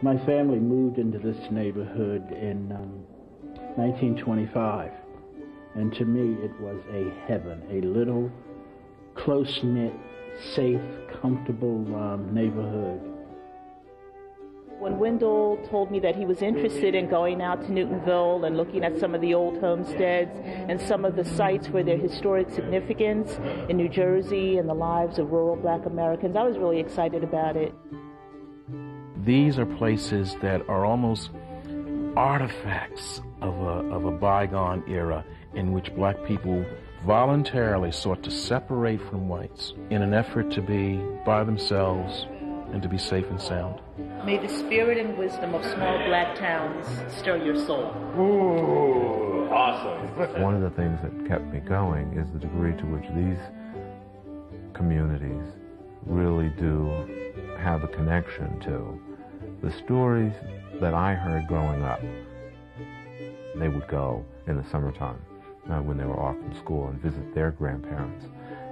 My family moved into this neighborhood in 1925, and to me it was a heaven, a little close-knit, safe, comfortable neighborhood. When Wendell told me that he was interested in going out to Newtonville and looking at some of the old homesteads and some of the sites for their historic significance in New Jersey and the lives of rural Black Americans, I was really excited about it. These are places that are almost artifacts of a bygone era in which Black people voluntarily sought to separate from whites in an effort to be by themselves and to be safe and sound. May the spirit and wisdom of small Black towns stir your soul. Ooh, awesome. One of the things that kept me going is the degree to which these communities really do have a connection to the stories that I heard growing up. They would go in the summertime when they were off from school and visit their grandparents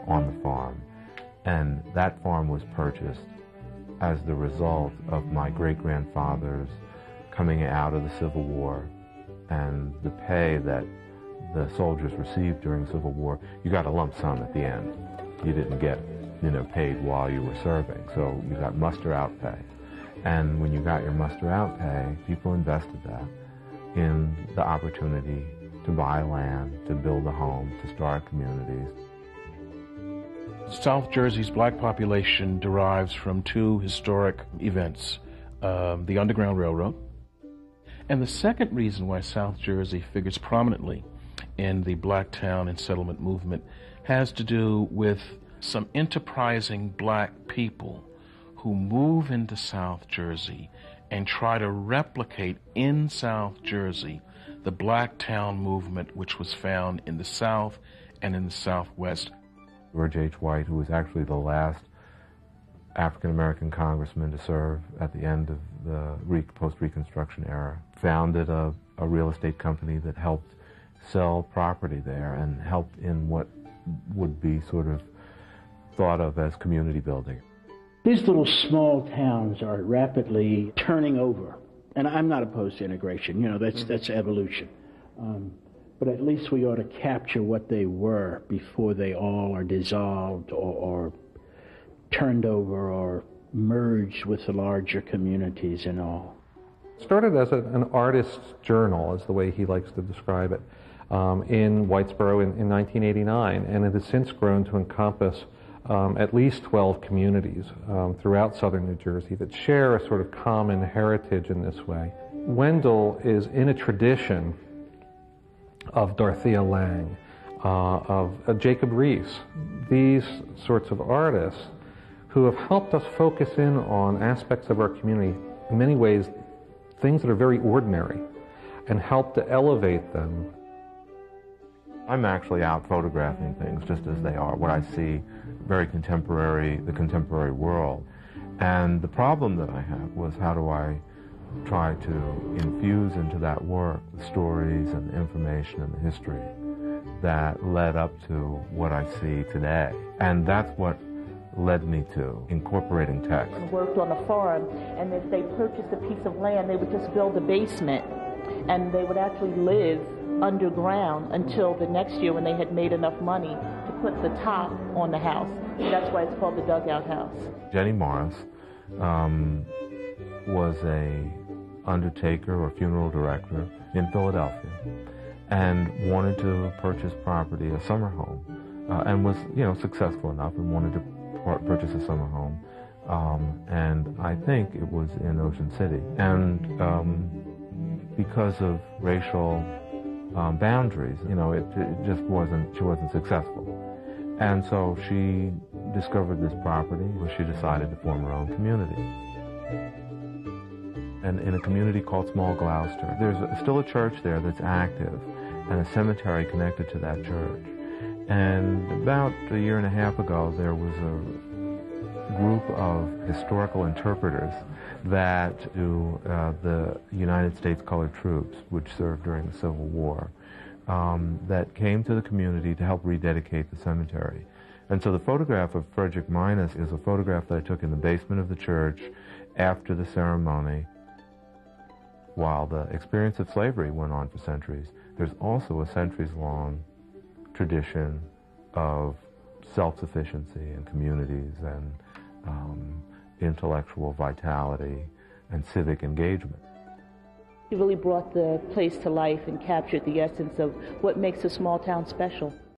on the farm. And that farm was purchased as the result of my great-grandfathers coming out of the Civil War and the pay that the soldiers received during the Civil War. You got a lump sum at the end. You didn't get, paid while you were serving, so you got muster-out pay. And when you got your muster-out pay, people invested that in the opportunity to buy land, to build a home, to start communities. South Jersey's Black population derives from two historic events, the Underground Railroad, and the second reason why South Jersey figures prominently in the Black town and settlement movement has to do with some enterprising Black people who move into South Jersey and try to replicate in South Jersey the Black town movement which was found in the South and in the Southwest. George H. White, who was actually the last African-American congressman to serve at the end of the post-Reconstruction era, founded a real estate company that helped sell property there and helped in what would be sort of thought of as community building. These little small towns are rapidly turning over, and I'm not opposed to integration. That's evolution. But at least we ought to capture what they were before they all are dissolved or turned over or merged with the larger communities and all. It started as an artist's journal, is the way he likes to describe it, in Whitesboro in 1989, and it has since grown to encompass at least 12 communities throughout southern New Jersey that share a sort of common heritage in this way. Wendell is in a tradition of Dorothea Lange, of Jacob Riis, these sorts of artists who have helped us focus in on aspects of our community, in many ways, things that are very ordinary, and help to elevate them. I'm actually out photographing things just as they are, what I see very contemporary, the contemporary world. And the problem that I had was, how do I try to infuse into that work the stories and the information and the history that led up to what I see today. And that's what led me to incorporating text. I worked on a farm, and if they purchased a piece of land, they would just build a basement, and they would actually live underground until the next year when they had made enough money to put the top on the house. So that's why it's called the dugout house. Jenny Morris was a undertaker or funeral director in Philadelphia and wanted to purchase property, a summer home, and was, successful enough and wanted to purchase a summer home. And I think it was in Ocean City. And because of racial boundaries, it just she wasn't successful. And so she discovered this property where she decided to form her own community. And in a community called Small Gloucester, there's still a church there that's active and a cemetery connected to that church. And about a year and a half ago, there was a group of historical interpreters that do the United States Colored Troops, which served during the Civil War, that came to the community to help rededicate the cemetery. And so the photograph of Frederick Minus is a photograph that I took in the basement of the church after the ceremony. while the experience of slavery went on for centuries, there's also a centuries-long tradition of self-sufficiency in communities and intellectual vitality and civic engagement. He really brought the place to life and captured the essence of what makes a small town special.